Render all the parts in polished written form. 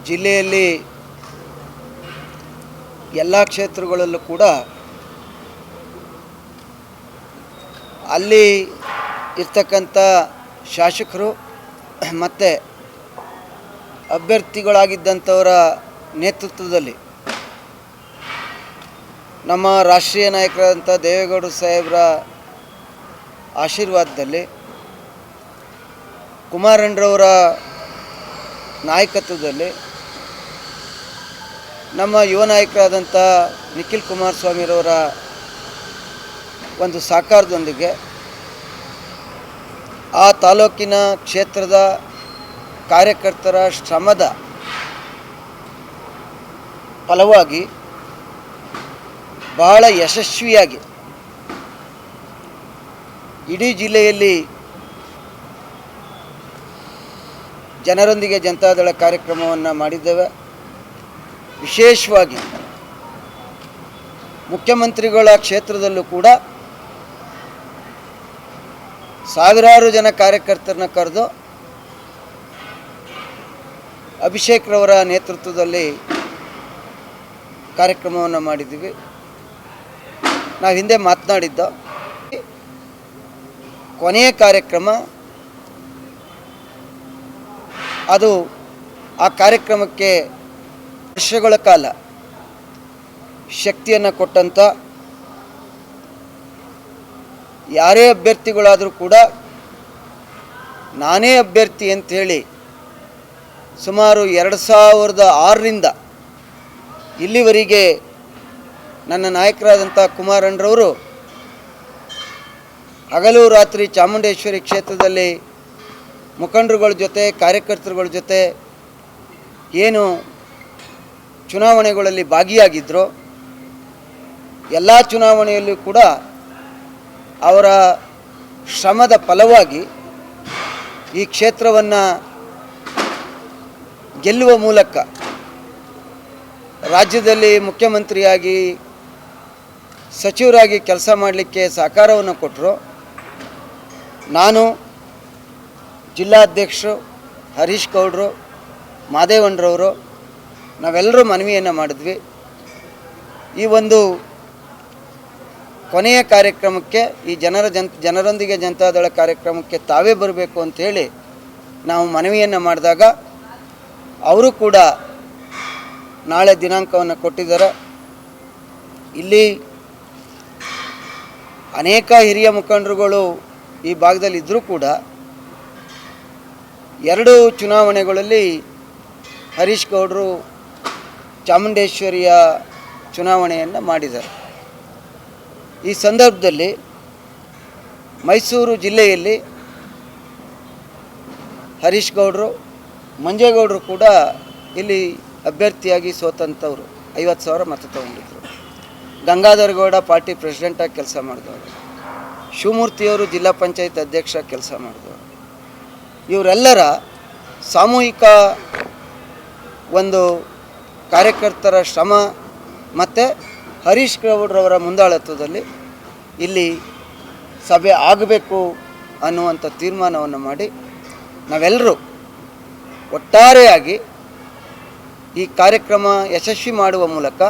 ಜಿಲ್ಲೆಯಲ್ಲಿ ಎಲ್ಲ ಕ್ಷೇತ್ರಗಳಲ್ಲೂ ಕೂಡ ಅಲ್ಲಿ ಇರ್ತಕ್ಕಂಥ ಶಾಸಕರು ಮತ್ತು ಅಭ್ಯರ್ಥಿಗಳಾಗಿದ್ದಂಥವರ ನೇತೃತ್ವದಲ್ಲಿ ನಮ್ಮ ರಾಷ್ಟ್ರೀಯ ನಾಯಕರಾದಂಥ ದೇವೇಗೌಡರು ಸಾಹೇಬರ ಆಶೀರ್ವಾದದಲ್ಲಿ ಕುಮಾರಣ್ಣರವರ ನಾಯಕತ್ವದಲ್ಲಿ ನಮ್ಮ ಯುವ ನಾಯಕರಾದಂಥ ನಿಖಿಲ್ ಕುಮಾರಸ್ವಾಮಿರವರ ಒಂದು ಸಹಕಾರದೊಂದಿಗೆ ಆ ತಾಲೂಕಿನ ಕ್ಷೇತ್ರದ ಕಾರ್ಯಕರ್ತರ ಶ್ರಮದ ಫಲವಾಗಿ ಬಹಳ ಯಶಸ್ವಿಯಾಗಿ ಇಡೀ ಜಿಲ್ಲೆಯಲ್ಲಿ ಜನರೊಂದಿಗೆ ಜನತಾದಳ ಕಾರ್ಯಕ್ರಮವನ್ನು ಮಾಡಿದ್ದೇವೆ. ವಿಶೇಷವಾಗಿ ಮುಖ್ಯಮಂತ್ರಿಗಳ ಕ್ಷೇತ್ರದಲ್ಲೂ ಕೂಡ ಸಾವಿರಾರು ಜನ ಕಾರ್ಯಕರ್ತರನ್ನ ಕರೆದು ಅಭಿಷೇಕ್ರವರ ನೇತೃತ್ವದಲ್ಲಿ ಕಾರ್ಯಕ್ರಮವನ್ನು ಮಾಡಿದ್ದೀವಿ. ನಾವು ಹಿಂದೆ ಮಾತನಾಡಿದ್ದ ಕೊನೆಯ ಕಾರ್ಯಕ್ರಮ ಅದು ಆ ಕಾರ್ಯಕ್ರಮಕ್ಕೆ ವರ್ಷಗಳ ಕಾಲ ಶಕ್ತಿಯನ್ನು ಕೊಟ್ಟಂಥ ಯಾರೇ ಅಭ್ಯರ್ಥಿಗಳಾದರೂ ಕೂಡ ನಾನೇ ಅಭ್ಯರ್ಥಿ ಅಂಥೇಳಿ ಸುಮಾರು 2006ರಿಂದ ಇಲ್ಲಿವರೆಗೆ ನನ್ನ ನಾಯಕರಾದಂಥ ಕುಮಾರಣ್ಣರವರು ಹಗಲು ರಾತ್ರಿ ಚಾಮುಂಡೇಶ್ವರಿ ಕ್ಷೇತ್ರದಲ್ಲಿ ಮುಖಂಡರುಗಳ ಜೊತೆ ಕಾರ್ಯಕರ್ತರುಗಳ ಜೊತೆ ಏನು ಚುನಾವಣೆಗಳಲ್ಲಿ ಭಾಗಿಯಾಗಿದ್ದರೋ ಎಲ್ಲ ಚುನಾವಣೆಯಲ್ಲೂ ಕೂಡ ಅವರ ಶ್ರಮದ ಫಲವಾಗಿ ಈ ಕ್ಷೇತ್ರವನ್ನು ಗೆಲ್ಲುವ ಮೂಲಕ ರಾಜ್ಯದಲ್ಲಿ ಮುಖ್ಯಮಂತ್ರಿಯಾಗಿ ಸಚಿವರಾಗಿ ಕೆಲಸ ಮಾಡಲಿಕ್ಕೆ ಸಹಕಾರವನ್ನು ಕೊಟ್ಟರು. ನಾನು ಜಿಲ್ಲಾಧ್ಯಕ್ಷರು ಹರೀಶ್ ಗೌಡರು ಮಾದೇವಣ್ಣರವರು ನಾವೆಲ್ಲರೂ ಮನವಿಯನ್ನು ಮಾಡಿದ್ವಿ. ಈ ಒಂದು ಕೊನೆಯ ಕಾರ್ಯಕ್ರಮಕ್ಕೆ ಈ ಜನರೊಂದಿಗೆ ಜನತಾದಳ ಕಾರ್ಯಕ್ರಮಕ್ಕೆ ತಾವೇ ಬರಬೇಕು ಅಂಥೇಳಿ ನಾವು ಮನವಿಯನ್ನು ಮಾಡಿದಾಗ ಅವರು ಕೂಡ ನಾಳೆ ದಿನಾಂಕವನ್ನು ಕೊಟ್ಟಿದ್ದಾರೆ. ಇಲ್ಲಿ ಅನೇಕ ಹಿರಿಯ ಮುಖಂಡರುಗಳು ಈ ಭಾಗದಲ್ಲಿ ಇದ್ದರೂ ಕೂಡ 2 ಚುನಾವಣೆಗಳಲ್ಲಿ ಹರೀಶ್ ಗೌಡರು ಚಾಮುಂಡೇಶ್ವರಿಯ ಚುನಾವಣೆಯನ್ನು ಮಾಡಿದ್ದಾರೆ. ಈ ಸಂದರ್ಭದಲ್ಲಿ ಮೈಸೂರು ಜಿಲ್ಲೆಯಲ್ಲಿ ಹರೀಶ್ ಗೌಡರು ಮಂಜೇಗೌಡರು ಕೂಡ ಇಲ್ಲಿ ಅಭ್ಯರ್ಥಿಯಾಗಿ ಸೋತಂಥವ್ರು 50,000 ಮತ ತಗೊಂಡಿದ್ದರು. ಗಂಗಾಧರ ಗೌಡ ಪಾರ್ಟಿ ಪ್ರೆಸಿಡೆಂಟಾಗಿ ಕೆಲಸ ಮಾಡಿದವರು, ಶಿವಮೂರ್ತಿಯವರು ಜಿಲ್ಲಾ ಪಂಚಾಯತ್ ಅಧ್ಯಕ್ಷ ಕೆಲಸ ಮಾಡಿದವರು. ಇವರೆಲ್ಲರ ಸಾಮೂಹಿಕ ಒಂದು ಕಾರ್ಯಕರ್ತರ ಶ್ರಮ ಮತ್ತು ಹರೀಶ್ ಗೌಡ್ರವರ ಮುಂದಾಳತ್ವದಲ್ಲಿ ಇಲ್ಲಿ ಸಭೆ ಆಗಬೇಕು ಅನ್ನುವಂಥ ತೀರ್ಮಾನವನ್ನು ಮಾಡಿ ನಾವೆಲ್ಲರೂ ಒಟ್ಟಾರೆಯಾಗಿ ಈ ಕಾರ್ಯಕ್ರಮ ಯಶಸ್ವಿ ಮಾಡುವ ಮೂಲಕ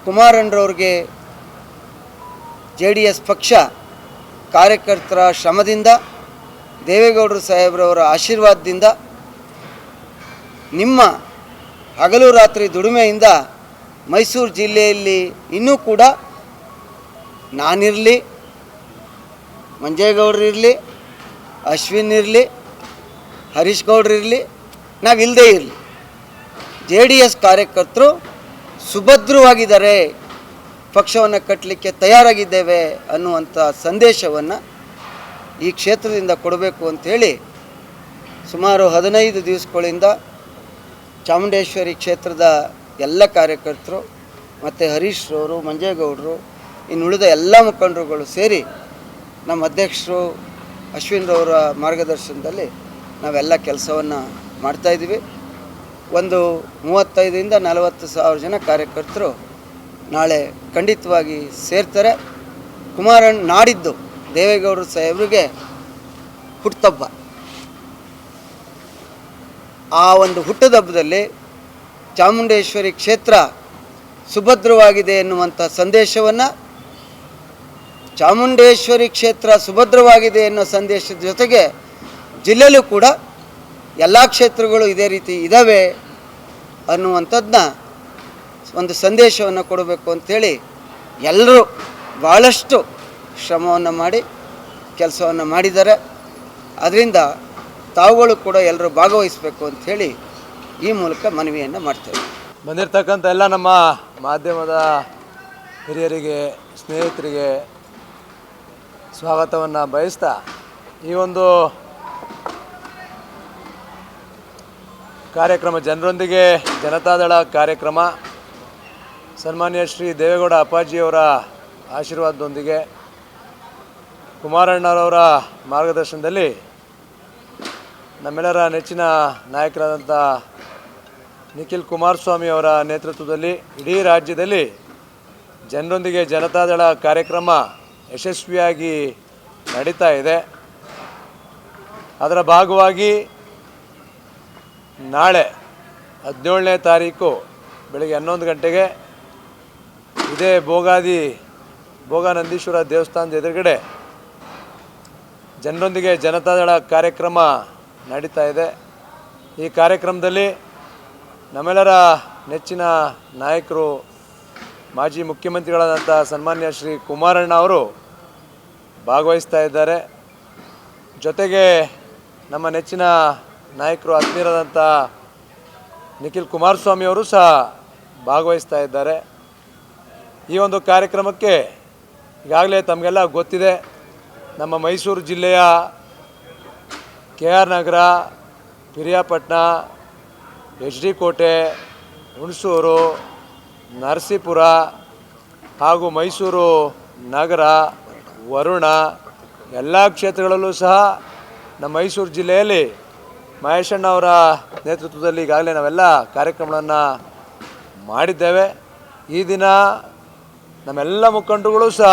ಕುಮಾರಣ್ಣರವ್ರಿಗೆ JDS ಪಕ್ಷ ಕಾರ್ಯಕರ್ತರ ಶ್ರಮದಿಂದ ದೇವೇಗೌಡರು ಸಾಹೇಬ್ರವರ ಆಶೀರ್ವಾದದಿಂದ ನಿಮ್ಮ ಹಗಲು ರಾತ್ರಿ ದುಡಿಮೆಯಿಂದ ಮೈಸೂರು ಜಿಲ್ಲೆಯಲ್ಲಿ ಇನ್ನೂ ಕೂಡ ನಾನಿರಲಿ, ಮಂಜೇಗೌಡರಿರಲಿ, ಅಶ್ವಿನ್ ಇರಲಿ, ಹರೀಶ್ ಗೌಡ್ರಿರಲಿ, ನಾವಿಲ್ಲದೇ ಇರಲಿ, JDS ಕಾರ್ಯಕರ್ತರು ಸುಭದ್ರವಾಗಿದ್ದಾರೆ, ಪಕ್ಷವನ್ನು ಕಟ್ಟಲಿಕ್ಕೆ ತಯಾರಾಗಿದ್ದೇವೆ ಅನ್ನುವಂಥ ಸಂದೇಶವನ್ನು ಈ ಕ್ಷೇತ್ರದಿಂದ ಕೊಡಬೇಕು ಅಂಥೇಳಿ ಸುಮಾರು 15 ದಿವಸಗಳಿಂದ ಚಾಮುಂಡೇಶ್ವರಿ ಕ್ಷೇತ್ರದ ಎಲ್ಲ ಕಾರ್ಯಕರ್ತರು ಮತ್ತು ಹರೀಶ್ರವರು, ಮಂಜೇಗೌಡರು, ಇನ್ನುಳಿದ ಎಲ್ಲ ಮುಖಂಡರುಗಳು ಸೇರಿ ನಮ್ಮ ಅಧ್ಯಕ್ಷರು ಅಶ್ವಿನ್ರವರ ಮಾರ್ಗದರ್ಶನದಲ್ಲಿ ನಾವೆಲ್ಲ ಕೆಲಸವನ್ನು ಮಾಡ್ತಾಯಿದ್ದೀವಿ. ಒಂದು 35ರಿಂದ 40 ಸಾವಿರ ಜನ ಕಾರ್ಯಕರ್ತರು ನಾಳೆ ಖಂಡಿತವಾಗಿ ಸೇರ್ತಾರೆ. ಕುಮಾರಣ್ಣ ನಾಡಿದ್ದು ದೇವೇಗೌಡರು ಸಾಹೇಬರಿಗೆ ಹುಟ್ಟುಹಬ್ಬ. ಆ ಒಂದು ಹುಟ್ಟುಹಬ್ಬದಲ್ಲಿ ಚಾಮುಂಡೇಶ್ವರಿ ಕ್ಷೇತ್ರ ಸುಭದ್ರವಾಗಿದೆ ಎನ್ನುವಂಥ ಸಂದೇಶವನ್ನು, ಚಾಮುಂಡೇಶ್ವರಿ ಕ್ಷೇತ್ರ ಸುಭದ್ರವಾಗಿದೆ ಎನ್ನುವ ಸಂದೇಶದ ಜೊತೆಗೆ ಜಿಲ್ಲೆಯಲ್ಲೂ ಕೂಡ ಎಲ್ಲ ಕ್ಷೇತ್ರಗಳು ಇದೇ ರೀತಿ ಇದ್ದಾವೆ ಅನ್ನುವಂಥದ್ದನ್ನ ಒಂದು ಸಂದೇಶವನ್ನು ಕೊಡಬೇಕು ಅಂಥೇಳಿ ಎಲ್ಲರೂ ಭಾಳಷ್ಟು ಶ್ರಮವನ್ನು ಮಾಡಿ ಕೆಲಸವನ್ನು ಮಾಡಿದ್ದಾರೆ. ಅದರಿಂದ ತಾವುಗಳು ಕೂಡ ಎಲ್ಲರೂ ಭಾಗವಹಿಸಬೇಕು ಅಂಥೇಳಿ ಈ ಮೂಲಕ ಮನವಿಯನ್ನು ಮಾಡ್ತೇವೆ. ಬಂದಿರತಕ್ಕಂಥ ಎಲ್ಲ ನಮ್ಮ ಮಾಧ್ಯಮದ ಹಿರಿಯರಿಗೆ, ಸ್ನೇಹಿತರಿಗೆ ಸ್ವಾಗತವನ್ನು ಬಯಸ್ತಾ, ಈ ಒಂದು ಕಾರ್ಯಕ್ರಮ ಜನರೊಂದಿಗೆ ಜನತಾದಳ ಕಾರ್ಯಕ್ರಮ ಸನ್ಮಾನ್ಯ ಶ್ರೀ ದೇವೇಗೌಡ ಅಪ್ಪಾಜಿಯವರ ಆಶೀರ್ವಾದದೊಂದಿಗೆ ಕುಮಾರಣ್ಣರವರ ಮಾರ್ಗದರ್ಶನದಲ್ಲಿ ನಮ್ಮೆಲ್ಲರ ನೆಚ್ಚಿನ ನಾಯಕರಾದಂಥ ನಿಖಿಲ್ ಕುಮಾರಸ್ವಾಮಿ ಅವರ ನೇತೃತ್ವದಲ್ಲಿ ಇಡೀ ರಾಜ್ಯದಲ್ಲಿ ಜನರೊಂದಿಗೆ ಜನತಾದಳ ಕಾರ್ಯಕ್ರಮ ಯಶಸ್ವಿಯಾಗಿ ನಡೀತಾ ಇದೆ. ಅದರ ಭಾಗವಾಗಿ ನಾಳೆ 17ನೇ ತಾರೀಕು ಬೆಳಗ್ಗೆ 11 ಗಂಟೆಗೆ ಇದೇ ಭೋಗಾನಂದೀಶ್ವರ ದೇವಸ್ಥಾನದ ಎದುರುಗಡೆ ಜನರೊಂದಿಗೆ ಜನತಾದಳ ಕಾರ್ಯಕ್ರಮ ನಡೀತಾ ಇದೆ. ಈ ಕಾರ್ಯಕ್ರಮದಲ್ಲಿ ನಮ್ಮೆಲ್ಲರ ನೆಚ್ಚಿನ ನಾಯಕರು, ಮಾಜಿ ಮುಖ್ಯಮಂತ್ರಿಗಳಾದಂಥ ಸನ್ಮಾನ್ಯ ಶ್ರೀ ಕುಮಾರಣ್ಣ ಅವರು ಭಾಗವಹಿಸ್ತಾ ಇದ್ದಾರೆ. ಜೊತೆಗೆ ನಮ್ಮ ನೆಚ್ಚಿನ ನಾಯಕರು ಆತ್ಮೀಯರಾದಂಥ ನಿಖಿಲ್ ಕುಮಾರಸ್ವಾಮಿ ಅವರು ಸಹ ಭಾಗವಹಿಸ್ತಾ ಇದ್ದಾರೆ. ಈ ಒಂದು ಕಾರ್ಯಕ್ರಮಕ್ಕೆ ಈಗಾಗಲೇ ತಮಗೆಲ್ಲ ಗೊತ್ತಿದೆ, ನಮ್ಮ ಮೈಸೂರು ಜಿಲ್ಲೆಯ KR ನಗರ, ಪಿರಿಯಾಪಟ್ಟಣ, HD ಕೋಟೆ, ಹುಣಸೂರು, ನರಸೀಪುರ ಹಾಗೂ ಮೈಸೂರು ನಗರ, ವರುಣ ಎಲ್ಲ ಕ್ಷೇತ್ರಗಳಲ್ಲೂ ಸಹ ನಮ್ಮ ಮೈಸೂರು ಜಿಲ್ಲೆಯಲ್ಲಿ ಮಹೇಶಣ್ಣ ಅವರ ನೇತೃತ್ವದಲ್ಲಿ ಈಗಾಗಲೇ ನಾವೆಲ್ಲ ಕಾರ್ಯಕ್ರಮಗಳನ್ನು ಮಾಡಿದ್ದೇವೆ. ಈ ದಿನ ನಮ್ಮೆಲ್ಲ ಮುಖಂಡರುಗಳು ಸಹ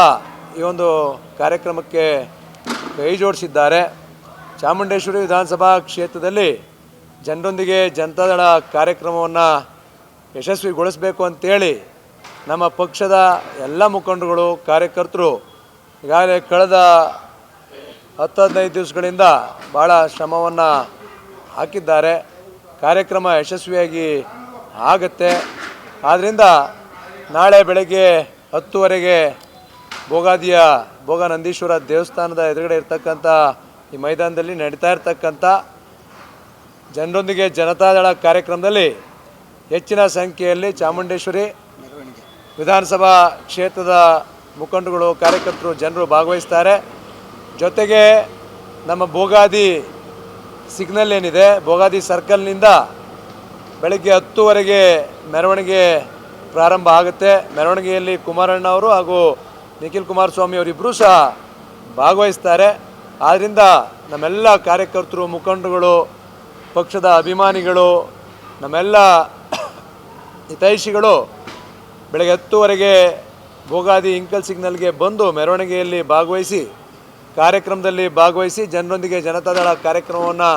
ಈ ಒಂದು ಕಾರ್ಯಕ್ರಮಕ್ಕೆ ಕೈ ಜೋಡಿಸಿದ್ದಾರೆ. ಚಾಮುಂಡೇಶ್ವರಿ ವಿಧಾನಸಭಾ ಕ್ಷೇತ್ರದಲ್ಲಿ ಜನರೊಂದಿಗೆ ಜನತಾದಳ ಕಾರ್ಯಕ್ರಮವನ್ನು ಯಶಸ್ವಿಗೊಳಿಸಬೇಕು ಅಂತೇಳಿ ನಮ್ಮ ಪಕ್ಷದ ಎಲ್ಲ ಮುಖಂಡರುಗಳು, ಕಾರ್ಯಕರ್ತರು ಈಗಾಗಲೇ ಕಳೆದ 10-15 ದಿವಸಗಳಿಂದ ಭಾಳ ಶ್ರಮವನ್ನು ಹಾಕಿದ್ದಾರೆ. ಕಾರ್ಯಕ್ರಮ ಯಶಸ್ವಿಯಾಗಿ ಆಗುತ್ತೆ. ಆದ್ದರಿಂದ ನಾಳೆ ಬೆಳಗ್ಗೆ 10 ಗಂಟೆಗೆ ಭೋಗಾನಂದೀಶ್ವರ ದೇವಸ್ಥಾನದ ಎದುರುಗಡೆ ಇರ್ತಕ್ಕಂಥ ಈ ಮೈದಾನದಲ್ಲಿ ನಡೀತಾ ಇರ್ತಕ್ಕಂಥ ಜನರೊಂದಿಗೆ ಜನತಾದಳ ಕಾರ್ಯಕ್ರಮದಲ್ಲಿ ಹೆಚ್ಚಿನ ಸಂಖ್ಯೆಯಲ್ಲಿ ಚಾಮುಂಡೇಶ್ವರಿ ವಿಧಾನಸಭಾ ಕ್ಷೇತ್ರದ ಮುಖಂಡರುಗಳು, ಕಾರ್ಯಕರ್ತರು, ಜನರು ಭಾಗವಹಿಸ್ತಾರೆ. ಜೊತೆಗೆ ನಮ್ಮ ಭೋಗಾದಿ ಸಿಗ್ನಲ್ ಏನಿದೆ, ಭೋಗಾದಿ ಸರ್ಕಲ್ನಿಂದ ಬೆಳಗ್ಗೆ 10 ಗಂಟೆಗೆ ಮೆರವಣಿಗೆ ಪ್ರಾರಂಭ ಆಗುತ್ತೆ. ಮೆರವಣಿಗೆಯಲ್ಲಿ ಕುಮಾರಣ್ಣ ಅವರು ಹಾಗೂ ನಿಖಿಲ್ ಕುಮಾರಸ್ವಾಮಿ ಅವರಿಬ್ಬರೂ ಸಹ ಭಾಗವಹಿಸ್ತಾರೆ. ಆದ್ದರಿಂದ ನಮ್ಮೆಲ್ಲ ಕಾರ್ಯಕರ್ತರು, ಮುಖಂಡರುಗಳು, ಪಕ್ಷದ ಅಭಿಮಾನಿಗಳು, ನಮ್ಮೆಲ್ಲ ಹಿತೈಷಿಗಳು ಬೆಳಗ್ಗೆ 10 ಗಂಟೆಗೆ ಭೋಗಾದಿ ಇಂಕಲ್ ಸಿಗ್ನಲ್ಗೆ ಬಂದು ಮೆರವಣಿಗೆಯಲ್ಲಿ ಕಾರ್ಯಕ್ರಮದಲ್ಲಿ ಭಾಗವಹಿಸಿ ಜನರೊಂದಿಗೆ ಜನತಾದಳ ಕಾರ್ಯಕ್ರಮವನ್ನು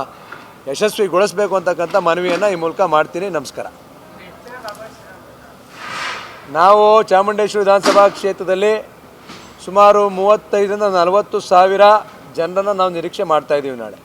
ಯಶಸ್ವಿಗೊಳಿಸಬೇಕು ಅಂತಕ್ಕಂಥ ಮನವಿಯನ್ನು ಈ ಮೂಲಕ ಮಾಡ್ತೀನಿ. ನಮಸ್ಕಾರ. ನಾವು ಚಾಮುಂಡೇಶ್ವರಿ ವಿಧಾನಸಭಾ ಕ್ಷೇತ್ರದಲ್ಲಿ ಸುಮಾರು 35,000 ರಿಂದ 40,000 ಜನರನ್ನು ನಾವು ನಿರೀಕ್ಷೆ ಮಾಡ್ತಾಯಿದ್ದೀವಿ ನಾಳೆ.